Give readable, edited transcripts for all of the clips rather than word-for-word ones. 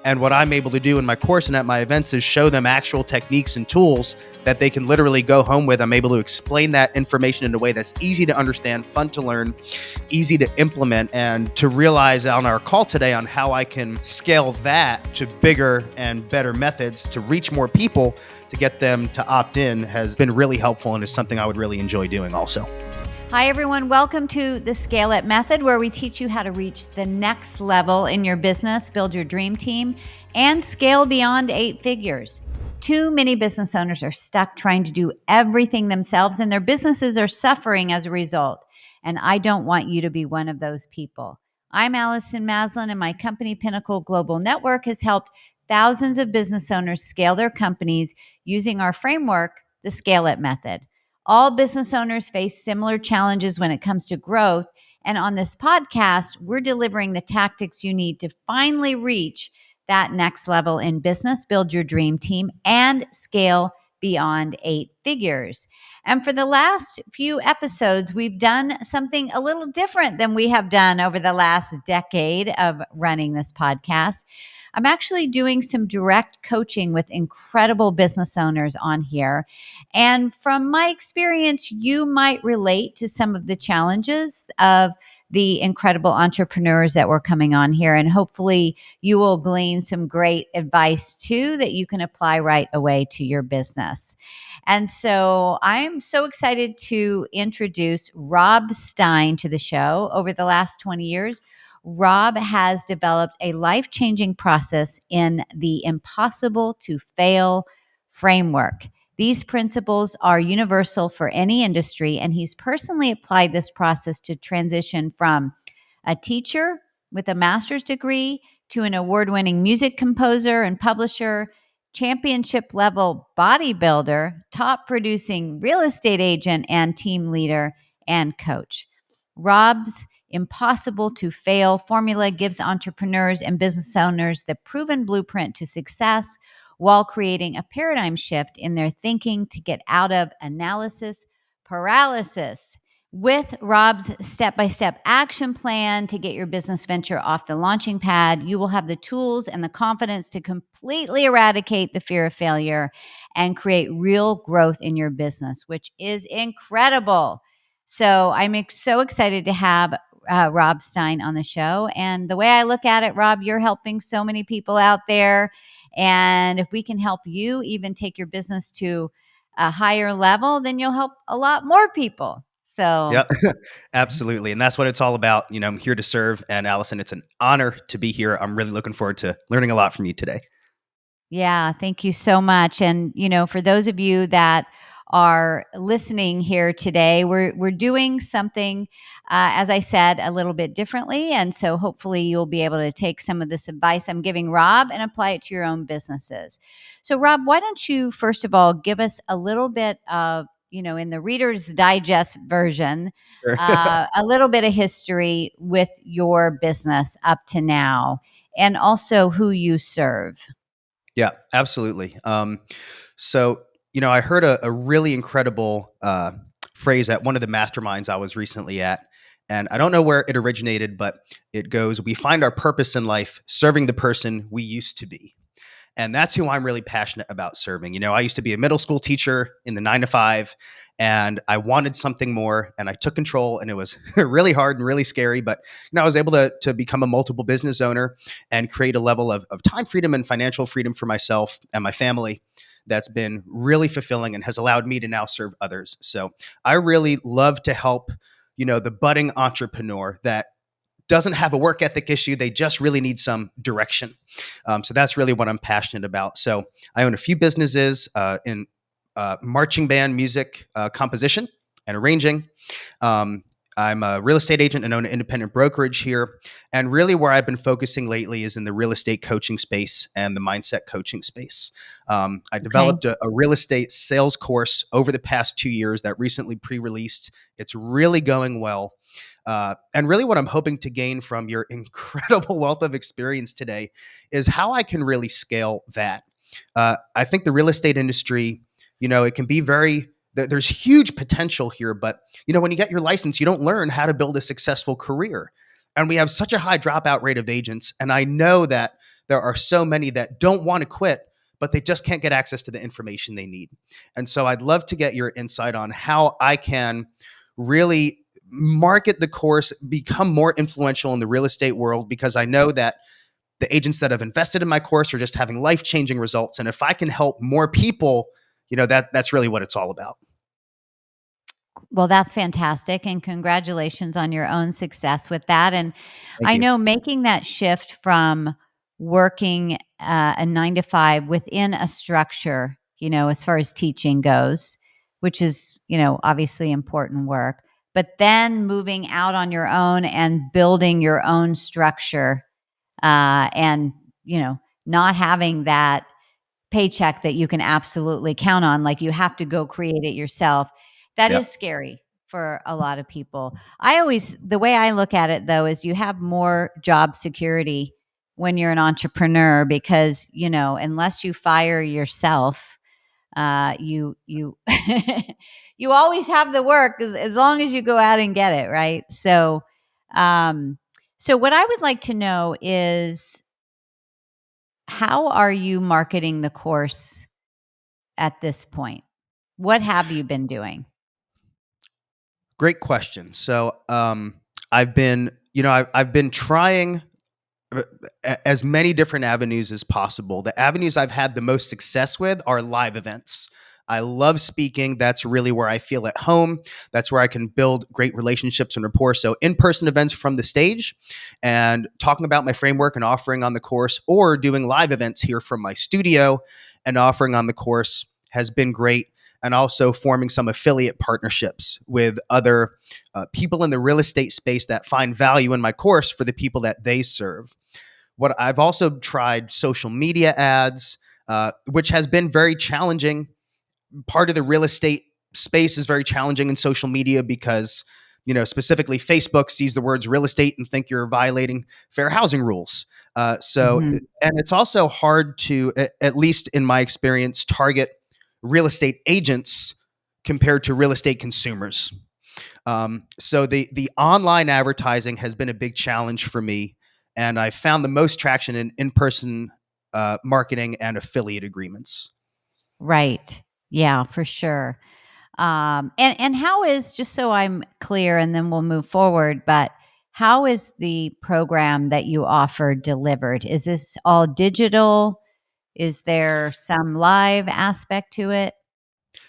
And what I'm able to do in my course and at my events is show them actual techniques and tools that they can literally go home with. I'm able to explain that information in a way that's easy to understand, fun to learn, easy to implement, and to realize on our call today on how I can scale that to bigger and better methods to reach more people to get them to opt in has been really helpful and is something I would really enjoy doing also. Hi, everyone. Welcome to the Scale It Method, where we teach you how to reach the next level in your business, build your dream team, and scale beyond 8 figures. Too many business owners are stuck trying to do everything themselves, and their businesses are suffering as a result. And I don't want you to be one of those people. I'm Allison Maslan, and my company, Pinnacle Global Network, has helped thousands of business owners scale their companies using our framework, the Scale It Method. All business owners face similar challenges when it comes to growth. And on this podcast, we're delivering the tactics you need to finally reach that next level in business, build your dream team, and scale beyond 8 figures. And for the last few episodes, we've done something a little different than we have done over the last decade of running this podcast. I'm actually doing some direct coaching with incredible business owners on here. And from my experience, you might relate to some of the challenges of the incredible entrepreneurs that were coming on here. And hopefully you will glean some great advice too that you can apply right away to your business. And so I'm so excited to introduce Rob Stein to the show. Over the last 20 years, Rob has developed a life-changing process in the impossible to fail framework. These principles are universal for any industry, and he's personally applied this process to transition from a teacher with a master's degree to an award-winning music composer and publisher, championship-level bodybuilder, top-producing real estate agent and team leader and coach. Rob's impossible to fail formula gives entrepreneurs and business owners the proven blueprint to success while creating a paradigm shift in their thinking to get out of analysis paralysis. With Rob's step-by-step action plan to get your business venture off the launching pad, you will have the tools and the confidence to completely eradicate the fear of failure and create real growth in your business, which is incredible. So I'm so excited to have Rob Stein on the show. And the way I look at it, Rob, you're helping so many people out there. And if we can help you even take your business to a higher level, then you'll help a lot more people. So yeah, absolutely. And that's what it's all about. You know, I'm here to serve. And Allison, it's an honor to be here. I'm really looking forward to learning a lot from you today. Yeah, thank you so much. And, you know, for those of you that are listening here today, we're doing something, as I said, a little bit differently. And so hopefully you'll be able to take some of this advice I'm giving Rob and apply it to your own businesses. So Rob, why don't you, first of all, give us a little bit of, you know, in the Reader's Digest version, Sure. a little bit of history with your business up to now, and also who you serve. Yeah, absolutely. So, you know, I heard a really incredible phrase at one of the masterminds I was recently at. And I don't know where it originated, but it goes, we find our purpose in life serving the person we used to be. And that's who I'm really passionate about serving. You know, I used to be a middle school teacher in the 9-to-5, and I wanted something more, and I took control, and it was really hard and really scary. But, you know, I was able to become a multiple business owner and create a level of time freedom and financial freedom for myself and my family that's been really fulfilling and has allowed me to now serve others. So I really love to help, you know, the budding entrepreneur that doesn't have a work ethic issue. They just really need some direction. So that's really what I'm passionate about. So I own a few businesses in marching band music composition and arranging. I'm a real estate agent and own an independent brokerage here. And really where I've been focusing lately is in the real estate coaching space and the mindset coaching space. I developed a real estate sales course over the past 2 years that recently pre-released. It's really going well. And really what I'm hoping to gain from your incredible wealth of experience today is how I can really scale that. I think the real estate industry, you know, it can be there's huge potential here, but you know, when you get your license, you don't learn how to build a successful career. And we have such a high dropout rate of agents. And I know that there are so many that don't want to quit, but they just can't get access to the information they need. And so I'd love to get your insight on how I can really market the course, become more influential in the real estate world, because I know that the agents that have invested in my course are just having life-changing results. And if I can help more people, that's really what it's all about. Well, that's fantastic. And congratulations on your own success with that. And Thank I you. know making that shift from working a 9 to 5 within a structure, as far as teaching goes, which is, obviously important work, but then moving out on your own and building your own structure, and, not having that paycheck that you can absolutely count on, like you have to go create it yourself. That Yeah. is scary for a lot of people. The way I look at it though, is you have more job security when you're an entrepreneur, because, unless you fire yourself, you you always have the work as long as you go out and get it. Right. So what I would like to know is, how are you marketing the course at this point? What have you been doing? Great question. So I've been, I've been trying as many different avenues as possible. The avenues I've had the most success with are live events. I love speaking. That's really where I feel at home. That's where I can build great relationships and rapport. So in-person events from the stage and talking about my framework and offering on the course, or doing live events here from my studio and offering on the course, has been great. And also forming some affiliate partnerships with other people in the real estate space that find value in my course for the people that they serve. What I've also tried social media ads, which has been very challenging. Part of the real estate space is very challenging in social media because, specifically Facebook sees the words real estate and think you're violating fair housing rules. Mhm. And it's also hard to, at least in my experience, target real estate agents compared to real estate consumers. So the online advertising has been a big challenge for me, and I found the most traction in person marketing and affiliate agreements. Right. Yeah, for sure. And how is, just so I'm clear, and then we'll move forward, but how is the program that you offer delivered? Is this all digital? Is there some live aspect to it?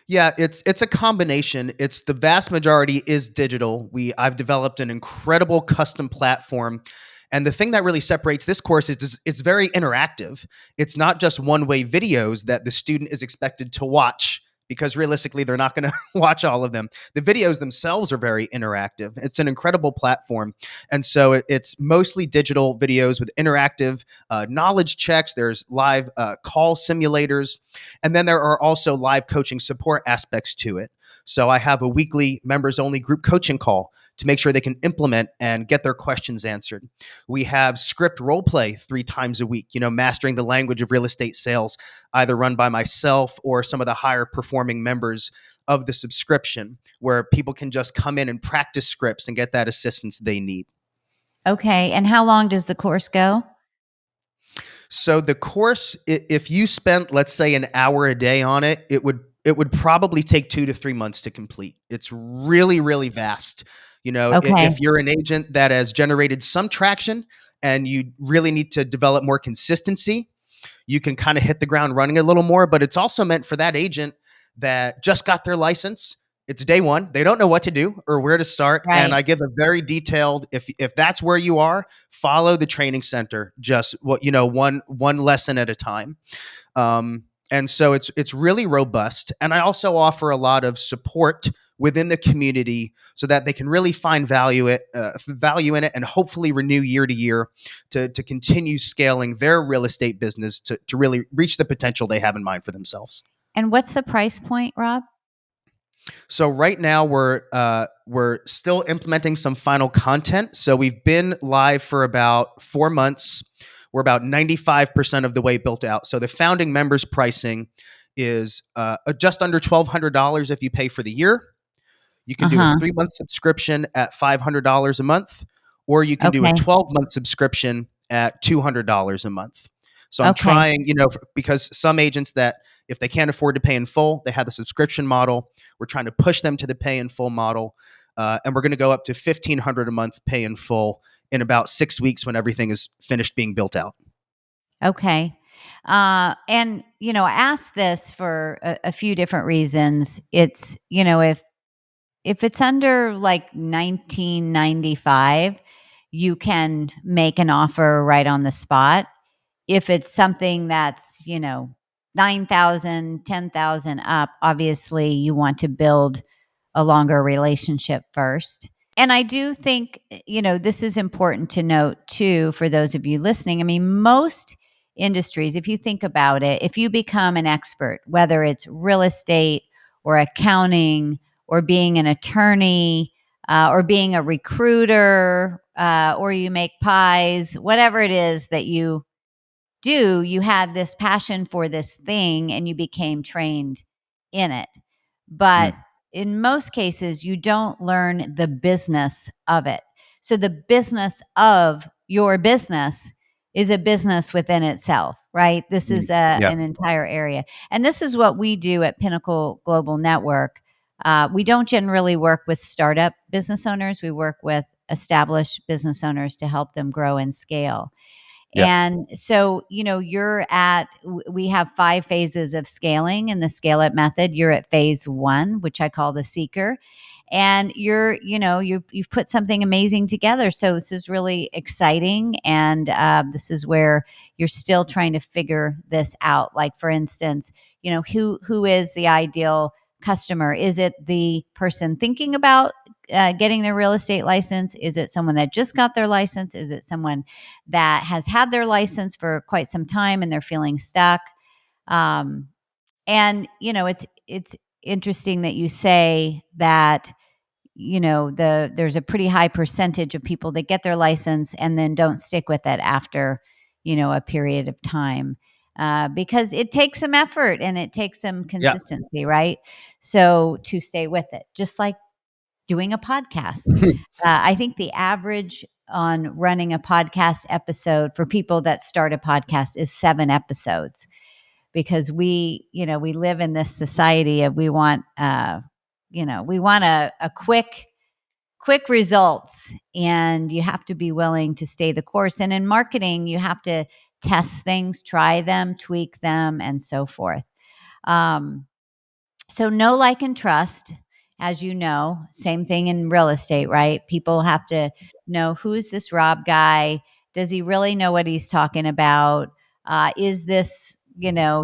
Yeah, it's a combination. It's the vast majority is digital. I've developed an incredible custom platform. And the thing that really separates this course is it's very interactive. It's not just one-way videos that the student is expected to watch, because realistically, they're not going to watch all of them. The videos themselves are very interactive. It's an incredible platform. And so it's mostly digital videos with interactive knowledge checks. There's live call simulators. And then there are also live coaching support aspects to it. So I have a weekly members only group coaching call to make sure they can implement and get their questions answered. We have script role play 3 times a week, mastering the language of real estate sales, either run by myself or some of the higher performing members of the subscription, where people can just come in and practice scripts and get that assistance they need. Okay. And how long does the course go? So the course, if you spent, let's say, an hour a day on it, it would probably take 2 to 3 months to complete. It's really, really vast. Okay. If you're an agent that has generated some traction and you really need to develop more consistency, you can kind of hit the ground running a little more. But it's also meant for that agent that just got their license. It's day one. They don't know what to do or where to start. And Right. I give a very detailed, if that's where you are, follow the training center, just one lesson at a time. And so it's really robust. And I also offer a lot of support within the community so that they can really find value in it, and hopefully renew year to year to continue scaling their real estate business to really reach the potential they have in mind for themselves. And what's the price point, Rob? So right now we're still implementing some final content. So we've been live for about 4 months. We're about 95% of the way built out. So the founding members pricing is just under $1,200 if you pay for the year. You can do a Uh-huh. 3-month subscription at $500 a month, or you can do a Okay. 12-month subscription at $200 a month. So I'm Okay. trying, because some agents that if they can't afford to pay in full, they have the subscription model. We're trying to push them to the pay in full model. And we're going to go up to $1,500 a month pay in full in about 6 weeks when everything is finished being built out. Okay. And, I asked this for a few different reasons. It's, if it's under like 1995, you can make an offer right on the spot. If it's something that's, 9,000, 10,000 up, obviously you want to build a longer relationship first. And I do think, this is important to note too, for those of you listening. I mean, most industries, if you think about it, if you become an expert, whether it's real estate or accounting or being an attorney or being a recruiter or you make pies, whatever it is that you do, you had this passion for this thing and you became trained in it. But Mm. in most cases, you don't learn the business of it. So the business of your business is a business within itself, right? This Mm. is Yeah. an entire area. And this is what we do at Pinnacle Global Network. We don't generally work with startup business owners. We work with established business owners to help them grow and scale. Yeah. And so, we have 5 phases of scaling in the Scale It method. You're at phase 1, which I call the seeker. And you've put something amazing together. So this is really exciting. And this is where you're still trying to figure this out. Like, for instance, who is the ideal customer? Is it the person thinking about getting their real estate license? Is it someone that just got their license? Is it someone that has had their license for quite some time and they're feeling stuck? Um, and it's interesting that you say that there's a pretty high percentage of people that get their license and then don't stick with it after a period of time. Because it takes some effort and it takes some Yeah. consistency, right? So to stay with it, just like doing a podcast. I think the average on running a podcast episode for people that start a podcast is 7 episodes, because we live in this society of we want a quick results, and you have to be willing to stay the course. And in marketing, you have to test things, try them, tweak them, and so forth. Um, so know, like, and trust, as you know, same thing in real estate, right? People have to know, who's this Rob guy? Does he really know what he's talking about? Is this,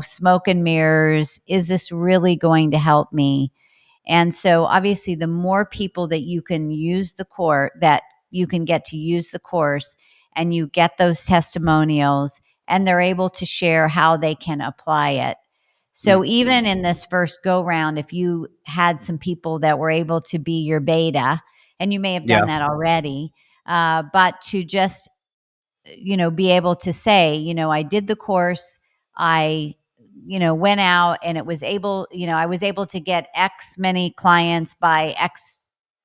smoke and mirrors? Is this really going to help me? And so obviously the more people that you can use the course, that you can get to use the course, and you get those testimonials and they're able to share how they can apply it. Mm. So even in this first go round, if you had some people that were able to be your beta, and you may have Yeah. done that already, but to just, be able to say, I did the course, I, went out and it was able, I was able to get X many clients by X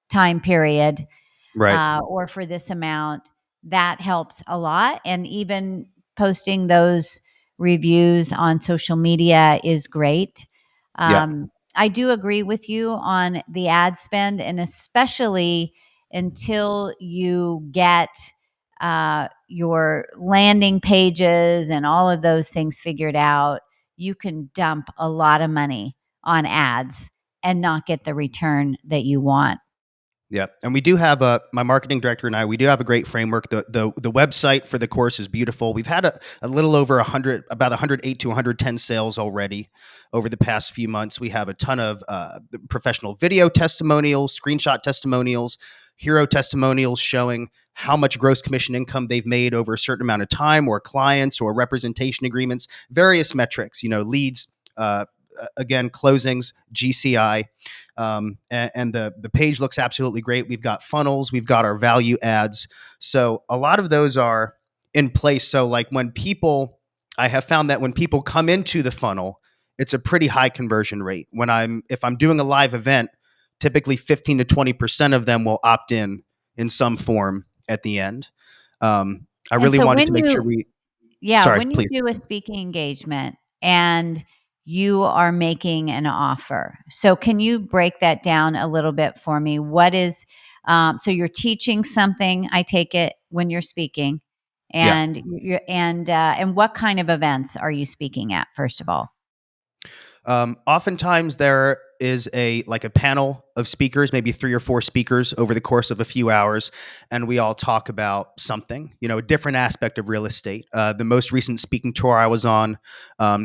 time period, Right. or for this amount, that helps a lot. And even posting those reviews on social media is great. Yeah. I do agree with you on the ad spend, and especially until you get your landing pages and all of those things figured out, you can dump a lot of money on ads and not get the return that you want. Yeah, and we do have my marketing director and I. We do have a great framework. The website for the course is beautiful. We've had a little over 100, about 108 to 110 sales already over the past few months. We have a ton of professional video testimonials, screenshot testimonials, hero testimonials showing how much gross commission income they've made over a certain amount of time, or clients, or representation agreements, various metrics. Leads. Again, closings, GCI, and the page looks absolutely great. We've got funnels, we've got our value ads, so a lot of those are in place. So, like, I have found that when people come into the funnel, it's a pretty high conversion rate. If I'm doing a live event, typically 15 to 20% of them will opt in some form at the end. I And really so wanted when to make sure we. Yeah, Sorry, when you please. do a speaking engagement and you are making an offer. So can you break that down a little bit for me? What is so you're teaching something, I take it, when you're speaking, Yeah. and what kind of events are you speaking at, first of all? Oftentimes there is a panel of speakers, maybe 3 or 4 speakers over the course of a few hours, and we all talk about something, a different aspect of real estate. The most recent speaking tour I was on,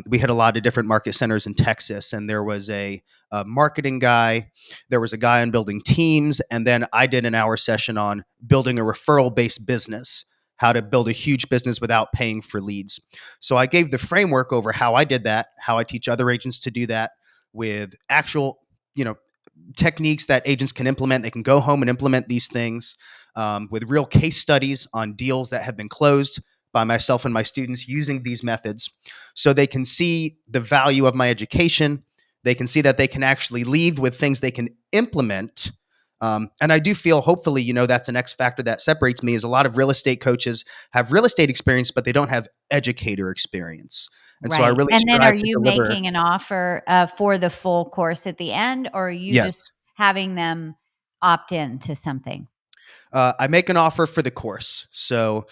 we hit a lot of different market centers in Texas, and there was a marketing guy, there was a guy on building teams, and then I did an hour session on building a referral-based business, how to build a huge business without paying for leads. So I gave the framework over how I did that, how I teach other agents to do that with actual, techniques that agents can implement. They can go home and implement these things with real case studies on deals that have been closed by myself and my students using these methods, so they can see the value of my education. They can see that they can actually leave with things they can implement. And I do feel, hopefully, that's an X factor that separates me, is a lot of real estate coaches have real estate experience, but they don't have educator experience. And so I Right. really And then are strive to you deliver. making an offer for the full course at the end, or are you just Yes. having them opt in to something? I make an offer for the course. So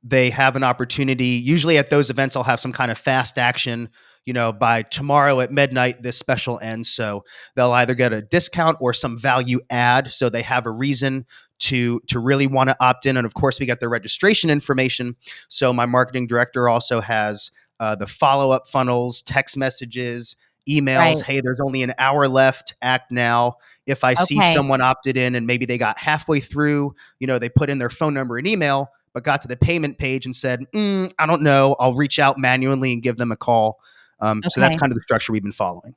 they have an opportunity. Usually at those events, I'll have some kind of fast action. By tomorrow at midnight, this special ends. So they'll either get a discount or some value add. So they have a reason to really want to opt in. And of course, we get their registration information. So my marketing director also has the follow up funnels, text messages, emails. Right. Hey, there's only an hour left. Act now. If I see Okay. someone opted in and maybe they got halfway through, they put in their phone number and email, but got to the payment page and said, I don't know, I'll reach out manually and give them a call. So that's Okay. kind of the structure we've been following.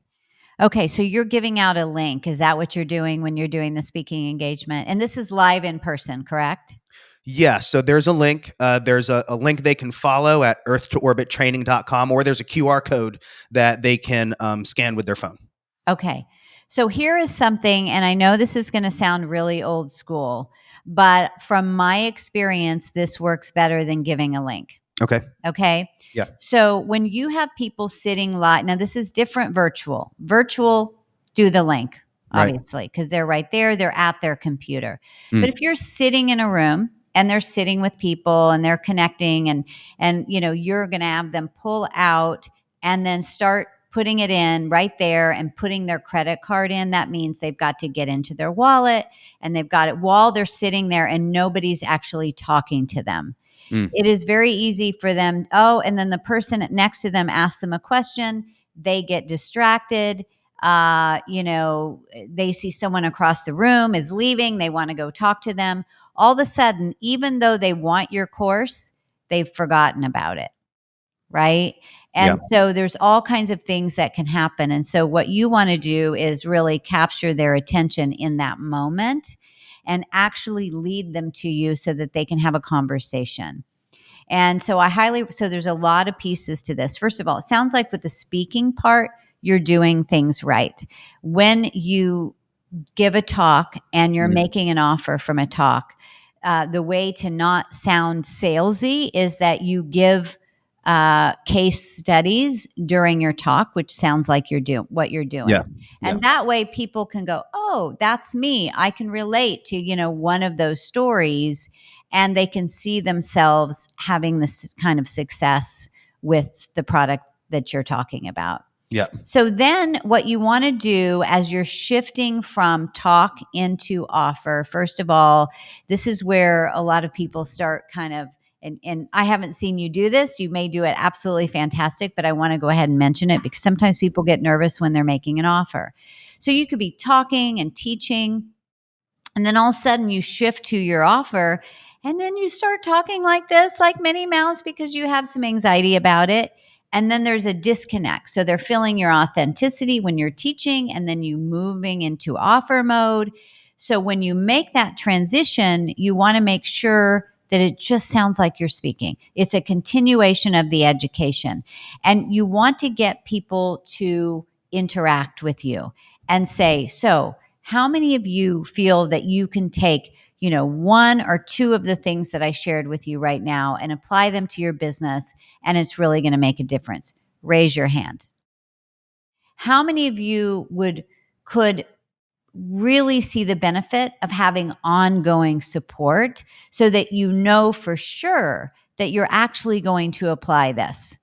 Okay. So you're giving out a link. Is that what you're doing when you're doing the speaking engagement? And this is live in person, correct? Yeah, so there's a link. There's a link they can follow at earth-to-orbit-training.com, or there's a QR code that they can scan with their phone. Okay. So here is something, and I know this is going to sound really old school, but from my experience, this works better than giving a link. Okay. Okay. Yeah. So when you have people sitting live, now this is different virtual. Virtual, do the link, Right. obviously, because they're right there, they're at their computer. But Mm. if you're sitting in a room and they're sitting with people and they're connecting and you're gonna have them pull out and then start putting it in right there and putting their credit card in, that means they've got to get into their wallet and they've got it while they're sitting there and nobody's actually talking to them. Mm. It is very easy for them. Oh, and then the person next to them asks them a question. They get distracted. They see someone across the room is leaving. They want to go talk to them. All of a sudden, even though they want your course, they've forgotten about it. Right. Yeah. And so there's all kinds of things that can happen. And so what you want to do is really capture their attention in that moment and actually lead them to you so that they can have a conversation. And so so there's a lot of pieces to this. First of all, it sounds like with the speaking part, you're doing things right. When you give a talk and you're Mm. making an offer from a talk, the way to not sound salesy is that you give case studies during your talk, which sounds like what you're doing. Yeah. Yeah. And that way people can go, oh, that's me. I can relate to, one of those stories, and they can see themselves having this kind of success with the product that you're talking about. Yeah. So then what you want to do as you're shifting from talk into offer, first of all, this is where a lot of people start kind of, and I haven't seen you do this. You may do it absolutely fantastic, but I want to go ahead and mention it because sometimes people get nervous when they're making an offer. So you could be talking and teaching, and then all of a sudden you shift to your offer, and then you start talking like this, like Minnie Mouse, because you have some anxiety about it. And then there's a disconnect. So they're feeling your authenticity when you're teaching, and then you moving into offer mode. So when you make that transition, you want to make sure that it just sounds like you're speaking. It's a continuation of the education. And you want to get people to interact with you and say, so how many of you feel that you can take, one or two of the things that I shared with you right now and apply them to your business, and it's really going to make a difference? Raise your hand. How many of you could really see the benefit of having ongoing support so that you know for sure that you're actually going to apply this?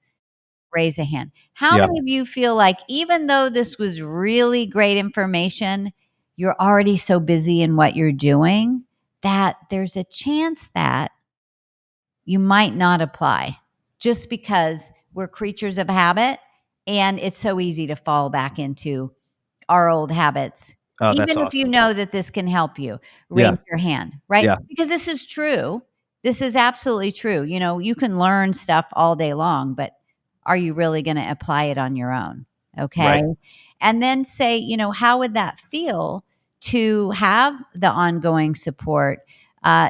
Raise a hand. How Yeah. many of you feel like even though this was really great information, you're already so busy in what you're doing that there's a chance that you might not apply, just because we're creatures of habit and it's so easy to fall back into our old habits? Oh, that's Even if you awesome. know that this can help you, raise Yeah. your hand, right? Yeah. Because this is true. This is absolutely true. You can learn stuff all day long, but are you really going to apply it on your own? Okay. Right. And then say, how would that feel to have the ongoing support?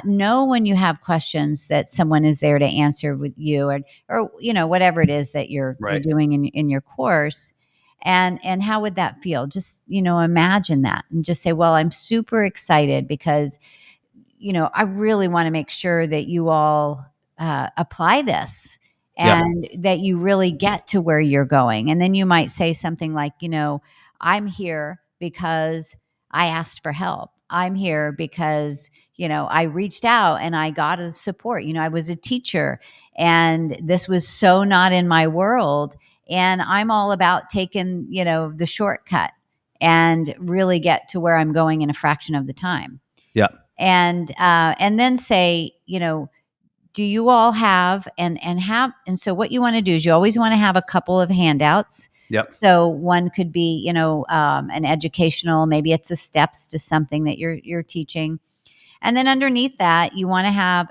Know when you have questions that someone is there to answer with you, or whatever it is that you're Right. doing in your course. And how would that feel? Just imagine that and just say, well, I'm super excited because I really want to make sure that you all apply this Yeah. and that you really get to where you're going. And then you might say something like, I'm here because I asked for help. I'm here because, I reached out and I got a support. I was a teacher and this was so not in my world. And I'm all about taking, the shortcut and really get to where I'm going in a fraction of the time. Yeah. And then say, do you all have and so what you want to do is you always want to have a couple of handouts. Yep. So one could be, an educational, maybe it's the steps to something that you're teaching. And then underneath that, you want to have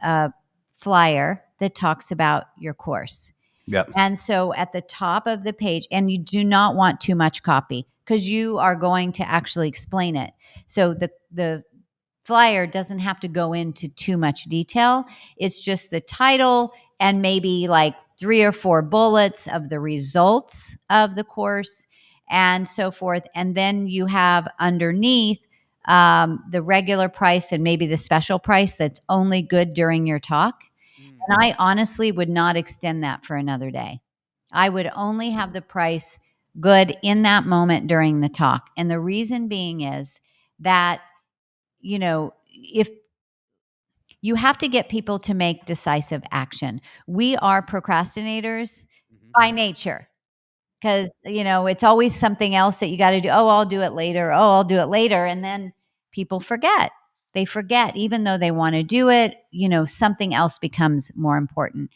a flyer that talks about your course. Yep. And so at the top of the page, and you do not want too much copy because you are going to actually explain it. So the flyer doesn't have to go into too much detail. It's just the title and maybe like 3 or 4 bullets of the results of the course and so forth. And then you have underneath the regular price and maybe the special price that's only good during your talk. And I honestly would not extend that for another day. I would only have the price good in that moment during the talk. And the reason being is that, if you have to get people to make decisive action. We are procrastinators Mhm. by nature because, it's always something else that you got to do. Oh, I'll do it later. Oh, I'll do it later. And then people forget. They forget, even though they want to do it, something else becomes more important.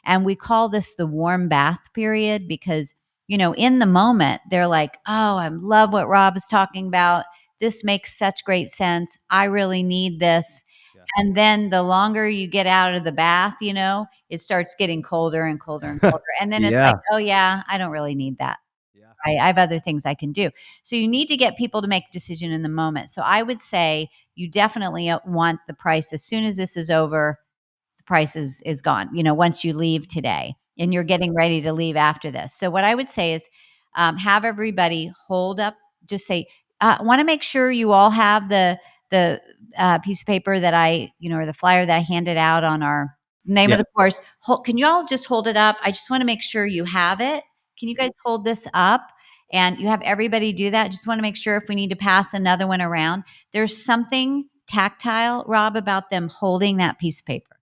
And we call this the warm bath period because, in the moment, they're like, oh, I love what Rob is talking about. This makes such great sense. I really need this. Yeah. And then the longer you get out of the bath, it starts getting colder and colder and colder. And then it's Yeah. like, oh, yeah, I don't really need that. Yeah. I have other things I can do. So you need to get people to make a decision in the moment. So I would say you definitely want the price as soon as this is over, the price is gone, once you leave today and you're getting ready to leave after this. So what I would say is have everybody hold up, just say, I want to make sure you all have the piece of paper that or the flyer that I handed out on our name of Yeah. the course. Can you all just hold it up? I just want to make sure you have it. Can you guys hold this up? And you have everybody do that. Just want to make sure if we need to pass another one around. There's something tactile, Rob, about them holding that piece of paper.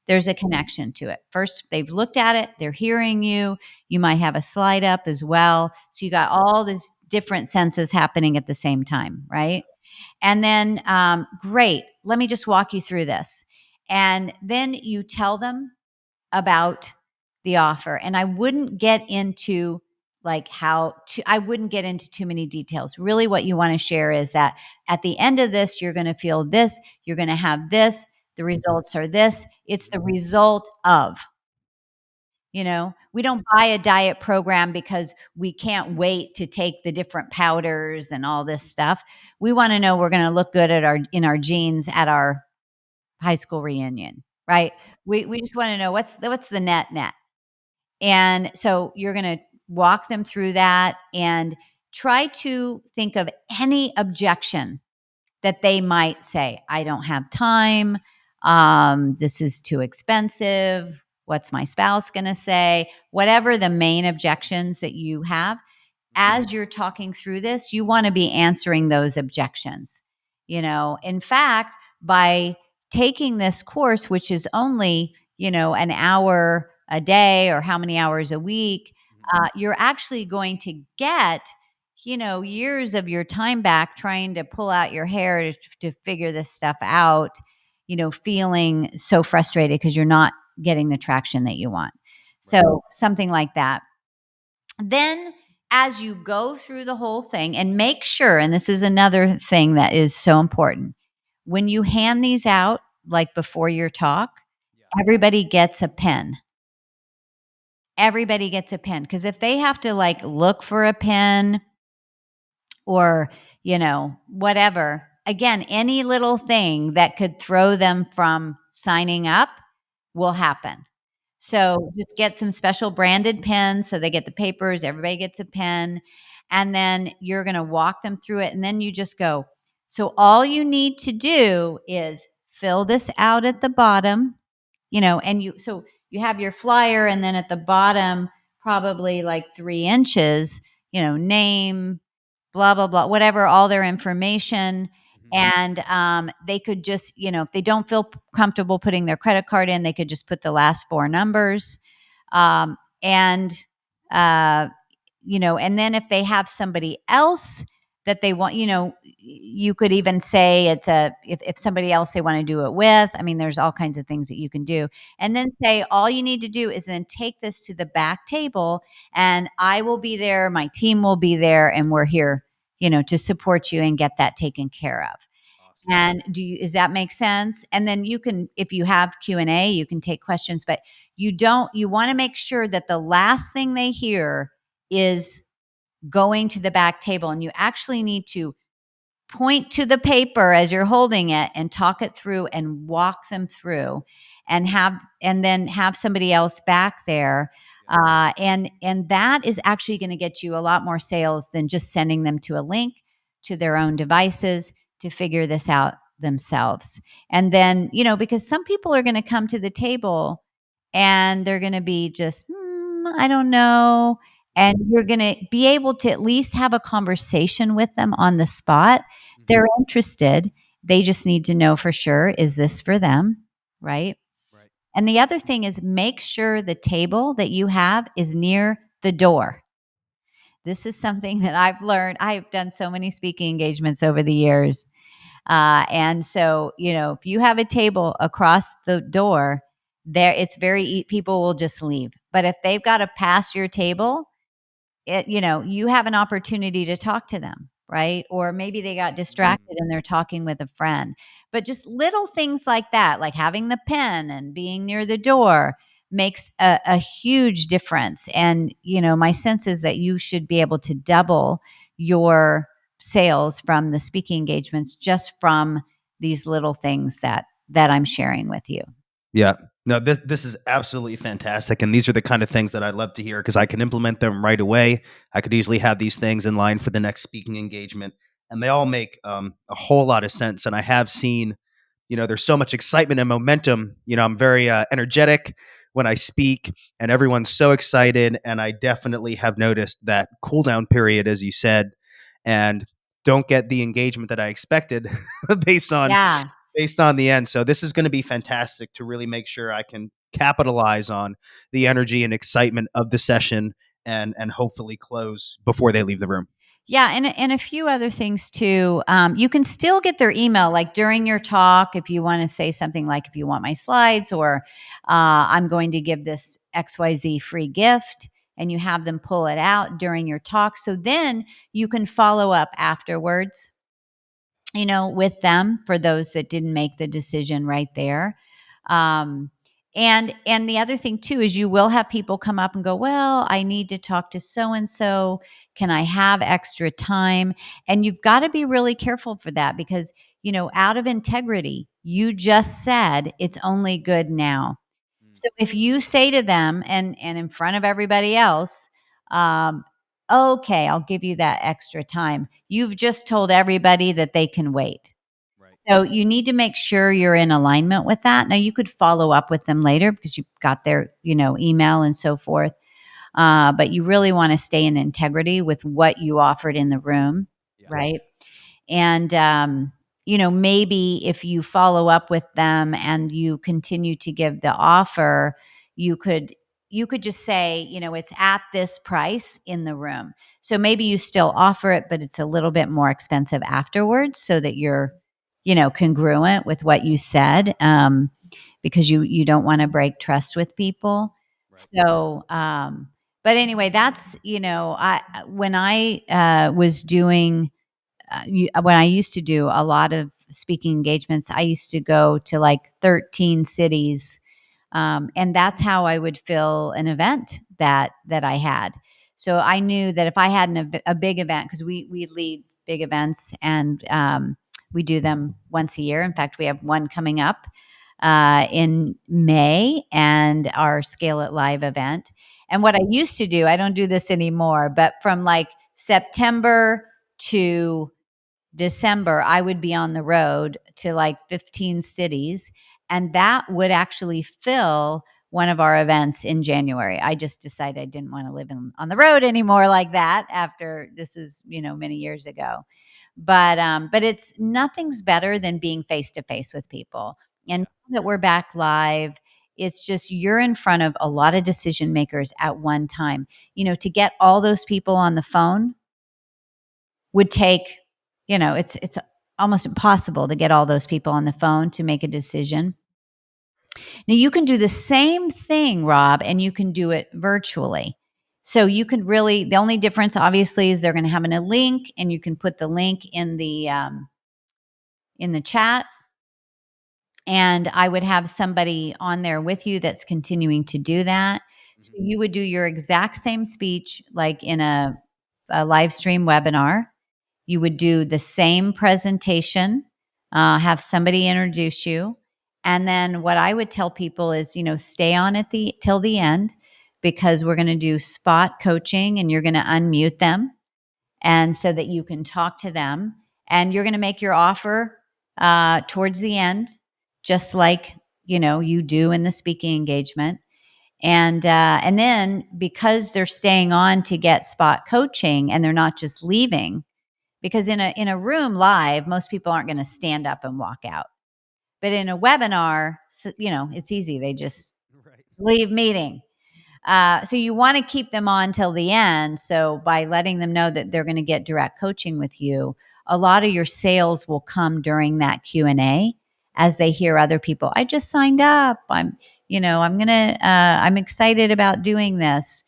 There's a connection to it. First, they've looked at it, they're hearing you. You might have a slide up as well. So you got all these different senses happening at the same time, right? And then, great, let me just walk you through this. And then you tell them about the offer. And I wouldn't get into I wouldn't get into too many details. Really, what you want to share is that at the end of this, you're going to feel this, you're going to have this, the results are this. It's the result of. We don't buy a diet program because we can't wait to take the different powders and all this stuff. We want to know we're going to look good in our jeans at our high school reunion, right? We just want to know what's the net. And so you're going to walk them through that and try to think of any objection that they might say, I don't have time. This is too expensive. What's my spouse going to say? Whatever the main objections that you have, as you're talking through this, you want to be answering those objections. In fact, by taking this course, which is only, an hour a day or how many hours a week, you're actually going to get, years of your time back trying to pull out your hair to figure this stuff out, feeling so frustrated because you're not getting the traction that you want. So something like that. Then as you go through the whole thing, and make sure, and this is another thing that is so important, when you hand these out, like before your talk, everybody gets a pen. Everybody gets a pen. Because if they have to like look for a pen or, whatever, again, any little thing that could throw them from signing up will happen. So just get some special branded pens so they get the papers, everybody gets a pen, and then you're going to walk them through it. And then you just go, so all you need to do is fill this out at the bottom, so you have your flyer, and then at the bottom, probably like 3 inches, name, blah, blah, blah, whatever, all their information. And they could just, if they don't feel comfortable putting their credit card in, they could just put the last 4 numbers. Um, and, and then if they have somebody else that they want, you could even say it's if somebody else they want to do it with, I mean, there's all kinds of things that you can do. And then say, all you need to do is then take this to the back table, and I will be there, my team will be there, and we're here, to support you and get that taken care of. And does that make sense? And then you can, if you have Q&A, you can take questions, but you want to make sure that the last thing they hear is going to the back table, and you actually need to point to the paper as you're holding it and talk it through and walk them through, and then have somebody else back there. And that is actually going to get you a lot more sales than just sending them to a link to their own devices to figure this out themselves. And then, because some people are going to come to the table and they're going to be just, I don't know. And you're going to be able to at least have a conversation with them on the spot. They're interested. They just need to know for sure, is this for them? Right. And the other thing is, make sure the table that you have is near the door. This is something that I've learned. I've done so many speaking engagements over the years. And so, if you have a table across the door, it's people will just leave. But if they've got to pass your table, you have an opportunity to talk to them, right? Or maybe they got distracted and they're talking with a friend. But just little things like that, like having the pen and being near the door, makes a huge difference. And, my sense is that you should be able to double your sales from the speaking engagements just from these little things that I'm sharing with you. Yeah. No, this is absolutely fantastic. And these are the kind of things that I'd love to hear, because I can implement them right away. I could easily have these things in line for the next speaking engagement. And they all make a whole lot of sense. And I have seen, there's so much excitement and momentum. I'm very energetic when I speak, and everyone's so excited. And I definitely have noticed that cool down period, as you said, and don't get the engagement that I expected based on the end. So this is going to be fantastic to really make sure I can capitalize on the energy and excitement of the session, and hopefully close before they leave the room. Yeah, and a few other things too. You can still get their email, like during your talk, if you want to say something like, if you want my slides, or I'm going to give this XYZ free gift, and you have them pull it out during your talk. So then you can follow up afterwards, with them, for those that didn't make the decision right there. And the other thing too is, you will have people come up and go, well, I need to talk to so-and-so. Can I have extra time? And you've got to be really careful for that, because, out of integrity, you just said it's only good now. So if you say to them, and in front of everybody else, okay, I'll give you that extra time, you've just told everybody that they can wait. So you need to make sure you're in alignment with that. Now you could follow up with them later because you've got their, email and so forth. But you really want to stay in integrity with what you offered in the room, Yeah. right? And maybe if you follow up with them and you continue to give the offer, you could just say, it's at this price in the room. So maybe you still offer it, but it's a little bit more expensive afterwards, so that you're, congruent with what you said, because you don't want to break trust with people. Right. So, but anyway, that's, when I was doing when I used to do a lot of speaking engagements, I used to go to like 13 cities, and that's how I would fill an event that I had. So I knew that if I had a big event, because we lead big events, and we do them once a year. In fact, we have one coming up in May, and our Scale It Live event. And what I used to do, I don't do this anymore, but from like September to December, I would be on the road to like 15 cities, and that would actually fill one of our events in January. I just decided I didn't want to live on the road anymore like that after this is, many years ago. But it's nothing's better than being face to face with people. And now that we're back live, it's just you're in front of a lot of decision makers at one time. To get all those people on the phone would take, it's almost impossible to get all those people on the phone to make a decision. Now you can do the same thing, Rob, and you can do it virtually. So you can really, the only difference obviously is they're going to have a link, and you can put the link in the chat. And I would have somebody on there with you that's continuing to do that. So you would do your exact same speech like in a live stream webinar. You would do the same presentation, have somebody introduce you. And then what I would tell people is, stay on at till the end, because we're going to do spot coaching, and you're going to unmute them, and so that you can talk to them, and you're going to make your offer towards the end, just like, you do in the speaking engagement. And then because they're staying on to get spot coaching, and they're not just leaving, because in a room live, most people aren't going to stand up and walk out. But in a webinar, it's easy. They just leave meeting. So you want to keep them on till the end. So by letting them know that they're going to get direct coaching with you, a lot of your sales will come during that Q&A as they hear other people. I just signed up. I'm excited about doing this.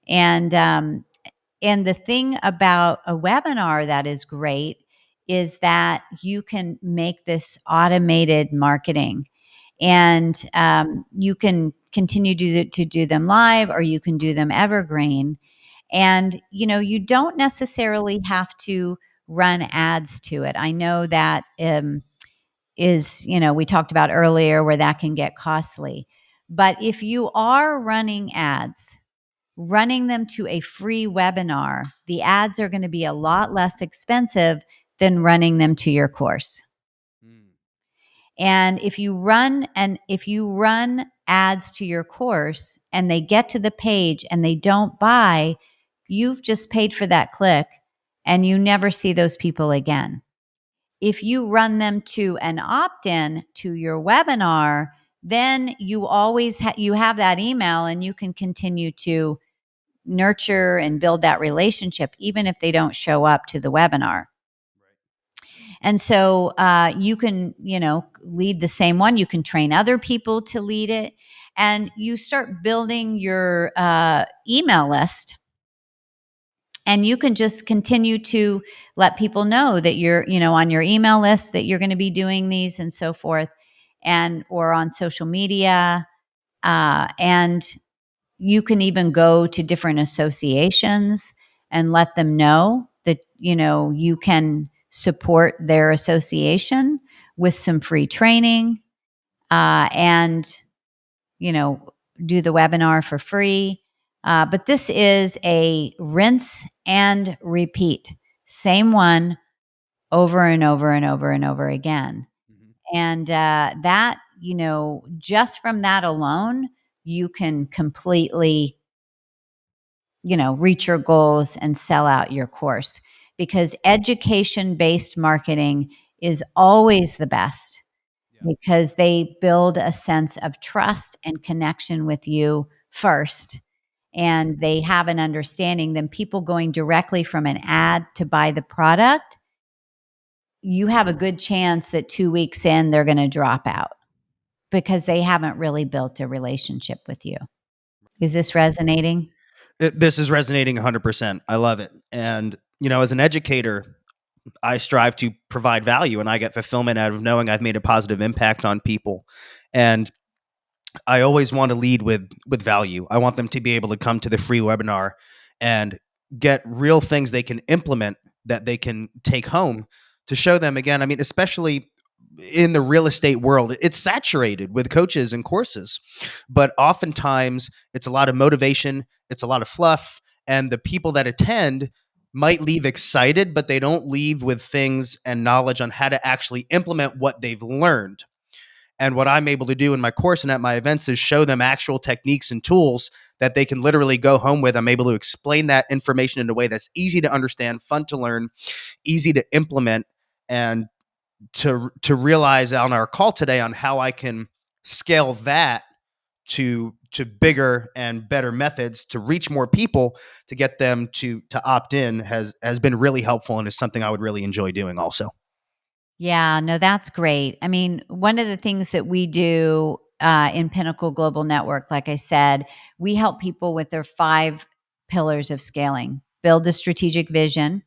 And the thing about a webinar that is great is that you can make this automated marketing, and you can continue to do them live, or you can do them evergreen. And, you don't necessarily have to run ads to it. I know that we talked about earlier where that can get costly. But if you are running ads, running them to a free webinar, the ads are going to be a lot less expensive than running them to your course. And if you run ads to your course and they get to the page and they don't buy, you've just paid for that click, and you never see those people again. If you run them to an opt-in to your webinar, then you always you have that email, and you can continue to nurture and build that relationship even if they don't show up to the webinar. And so you can, lead the same one. You can train other people to lead it, and you start building your email list. And you can just continue to let people know that you're, on your email list, that you're going to be doing these and so forth, or on social media. And you can even go to different associations and let them know that, you can support their association with some free training, and, do the webinar for free. But this is a rinse and repeat. Same one over and over and over and over again. And that, just from that alone, you can completely, reach your goals and sell out your course, because education-based marketing is always the best, Yeah. because they build a sense of trust and connection with you first. And they have an understanding. Then people going directly from an ad to buy the product, you have a good chance that 2 weeks in, they're going to drop out because they haven't really built a relationship with you. Is this resonating? This is resonating 100%. I love it. And, as an educator, I strive to provide value, and I get fulfillment out of knowing I've made a positive impact on people. And I always want to lead with value. I want them to be able to come to the free webinar and get real things they can implement, that they can take home, to show them again. I mean, especially in the real estate world, it's saturated with coaches and courses, but oftentimes it's a lot of motivation, it's a lot of fluff, and the people that attend might leave excited, but they don't leave with things and knowledge on how to actually implement what they've learned. And what I'm able to do in my course and at my events is show them actual techniques and tools that they can literally go home with. I'm able to explain that information in a way that's easy to understand, fun to learn, easy to implement, and to realize on our call today on how I can scale that to bigger and better methods to reach more people, to get them to opt in, has been really helpful, and is something I would really enjoy doing also. Yeah, no, that's great. I mean, one of the things that we do in Pinnacle Global Network, like I said, we help people with their 5 pillars of scaling: build a strategic vision,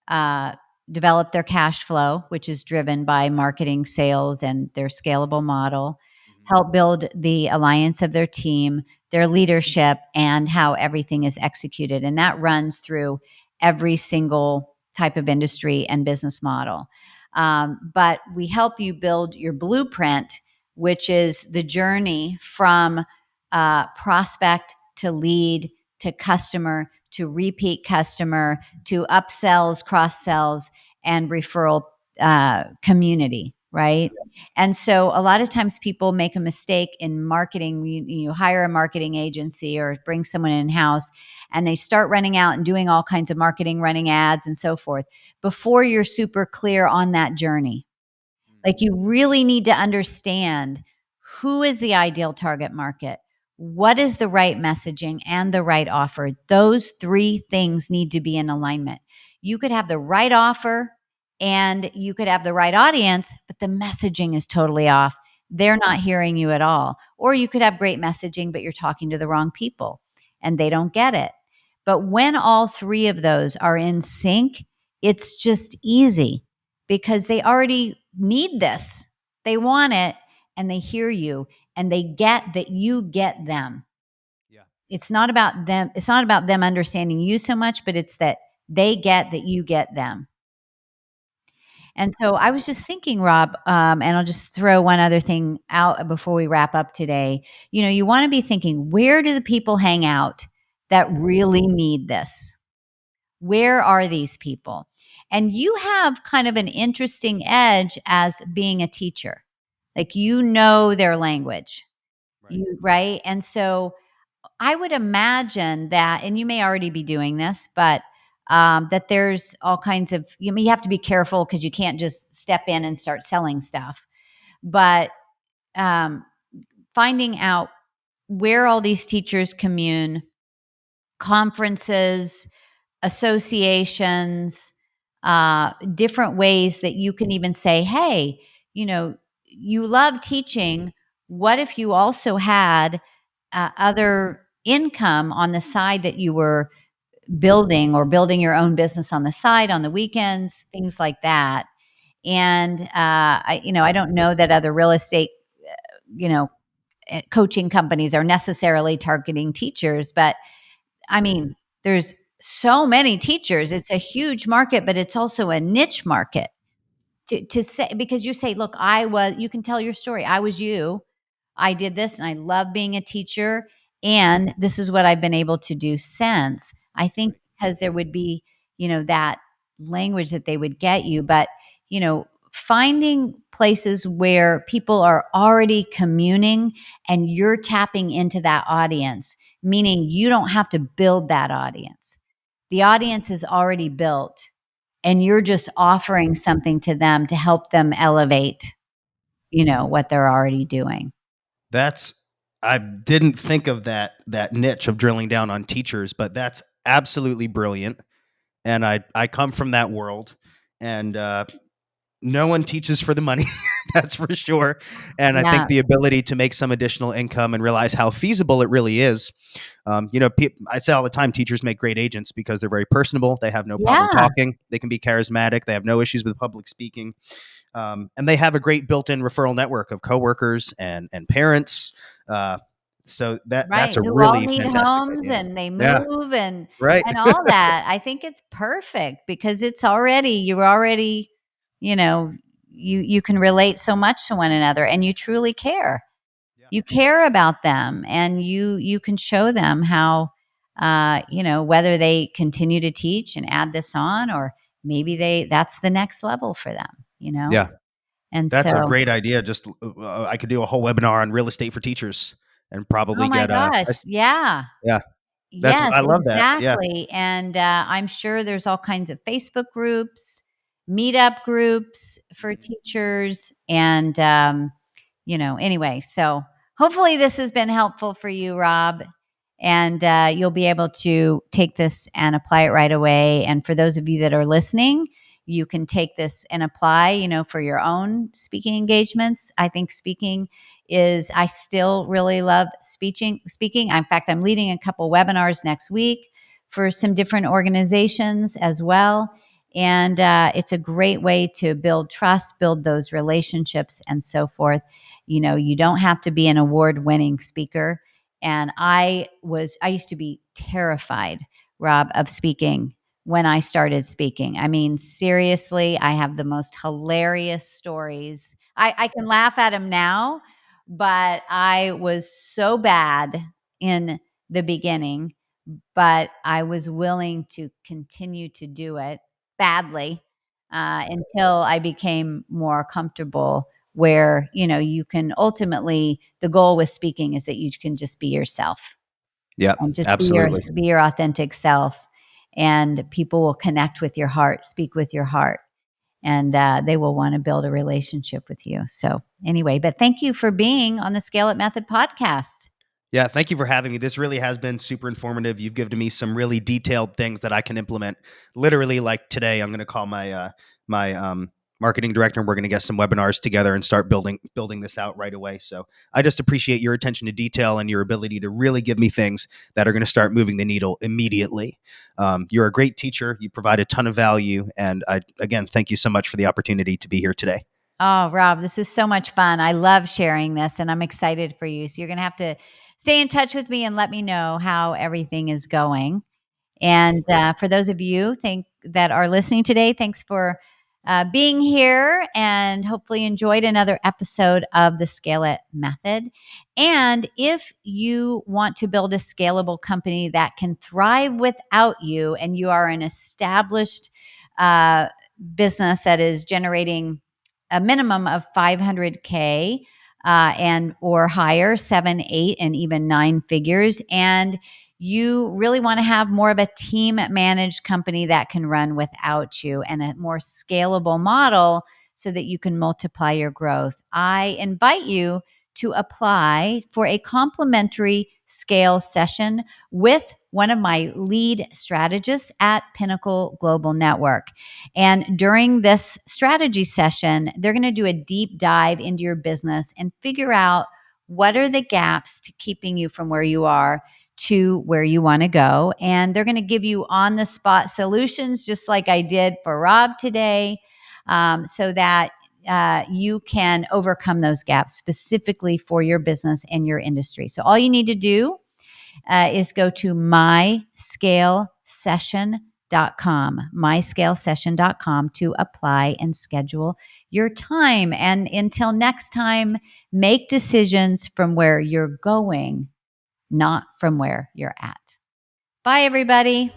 uh, develop their cash flow, which is driven by marketing, sales, and their scalable model, Mhm. help build the alliance of their team, their leadership, and how everything is executed. And that runs through every single type of industry and business model. But we help you build your blueprint, which is the journey from prospect to lead to customer to repeat customer to upsells, cross sells, and referral community, right? And so a lot of times people make a mistake in marketing. You hire a marketing agency or bring someone in house, and they start running out and doing all kinds of marketing, running ads and so forth, before you're super clear on that journey. Like, you really need to understand who is the ideal target market, what is the right messaging and the right offer. Those 3 things need to be in alignment. You could have the right offer and you could have the right audience, but the messaging is totally off. They're not hearing you at all. Or you could have great messaging, but you're talking to the wrong people and they don't get it. But when all 3 of those are in sync, it's just easy, because they already need this. They want it, and they hear you, and they get that you get them. Yeah. It's not about them. It's not about them understanding you so much, but it's that they get that you get them. And so I was just thinking, Rob, and I'll just throw one other thing out before we wrap up today. You want to be thinking, where do the people hang out that really need this? Where are these people? And you have kind of an interesting edge as being a teacher. Like, their language. Right. Right? And so I would imagine that, and you may already be doing this, but that there's all kinds of, you have to be careful because you can't just step in and start selling stuff. But um, finding out where all these teachers commune, conferences, associations, different ways that you can even say, hey, you love teaching. What if you also had other income on the side that you were building, or building your own business on the side on the weekends, things like that? And I don't know that other real estate, you know, coaching companies are necessarily targeting teachers, but I mean, there's so many teachers. It's a huge market, but it's also a niche market. To say, because you say, look, you can tell your story. I was you. I did this and I love being a teacher. And this is what I've been able to do since. I think Right. because there would be, that language that they would get you. But, finding places where people are already communing and you're tapping into that audience, meaning you don't have to build that audience. The audience is already built and you're just offering something to them to help them elevate, what they're already doing. That's I didn't think of that niche of drilling down on teachers, but that's absolutely brilliant. And I come from that world, and no one teaches for the money, that's for sure. And I think Yeah. the ability to make some additional income and realize how feasible it really is. I say all the time, teachers make great agents because they're very personable. They have no problem Yeah. talking. They can be charismatic. They have no issues with public speaking. And they have a great built-in referral network of coworkers and parents. So that's Right. a Who all really need fantastic homes idea. and they Yeah, move right. and all that. I think it's perfect because you're already, you know, you can relate so much to one another and you truly care. Yeah. You care about them and you can show them how whether they continue to teach and add this on or maybe that's the next level for them. Yeah. And That's a so, great idea. Just I could do a whole webinar on real estate for teachers and oh probably my get gosh, yeah. yeah. That's Yes, I love that. Yeah. exactly, and, I'm sure there's all kinds of Facebook groups, meetup groups for Mhm. teachers, and, anyway, so hopefully this has been helpful for you, Rob, and, you'll be able to take this and apply it right away, and for those of you that are listening, you can take this and apply, for your own speaking engagements. I think I still really love speaking. In fact, I'm leading a couple webinars next week for some different organizations as well. And it's a great way to build trust, build those relationships, and so forth. You don't have to be an award-winning speaker. And I used to be terrified, Rob, of speaking when I started speaking. I mean, seriously, I have the most hilarious stories. I can laugh at them now, but I was so bad in the beginning, but I was willing to continue to do it badly until I became more comfortable. Where you can ultimately, the goal with speaking is that you can just be yourself Yeah, and just absolutely. be your authentic self, and people will connect with your heart, speak with your heart, and they will want to build a relationship with you. So anyway, but thank you for being on the Scale It Method podcast. Yeah, thank you for having me. This really has been super informative. You've given me some really detailed things that I can implement. Literally, like today, I'm going to call my marketing director, and we're going to get some webinars together and start building this out right away. So I just appreciate your attention to detail and your ability to really give me things that are going to start moving the needle immediately. You're a great teacher. You provide a ton of value, and again, thank you so much for the opportunity to be here today. Oh, Rob, this is so much fun. I love sharing this and I'm excited for you. So you're going to have to stay in touch with me and let me know how everything is going. And for those of you that are listening today, thanks for being here and hopefully enjoyed another episode of the Scale It Method. And if you want to build a scalable company that can thrive without you and you are an established business that is generating a minimum of 500K and or higher, 7, 8, and even 9 figures, and you really want to have more of a team managed company that can run without you and a more scalable model so that you can multiply your growth, I invite you to apply for a complimentary scale session with one of my lead strategists at Pinnacle Global Network. And during this strategy session, they're going to do a deep dive into your business and figure out what are the gaps to keeping you from where you are to where you want to go. And they're going to give you on the spot solutions, just like I did for Rob today, so that you can overcome those gaps specifically for your business and your industry. So all you need to do is go to myscalesession.com to apply and schedule your time. And until next time, make decisions from where you're going, not from where you're at. Bye, everybody.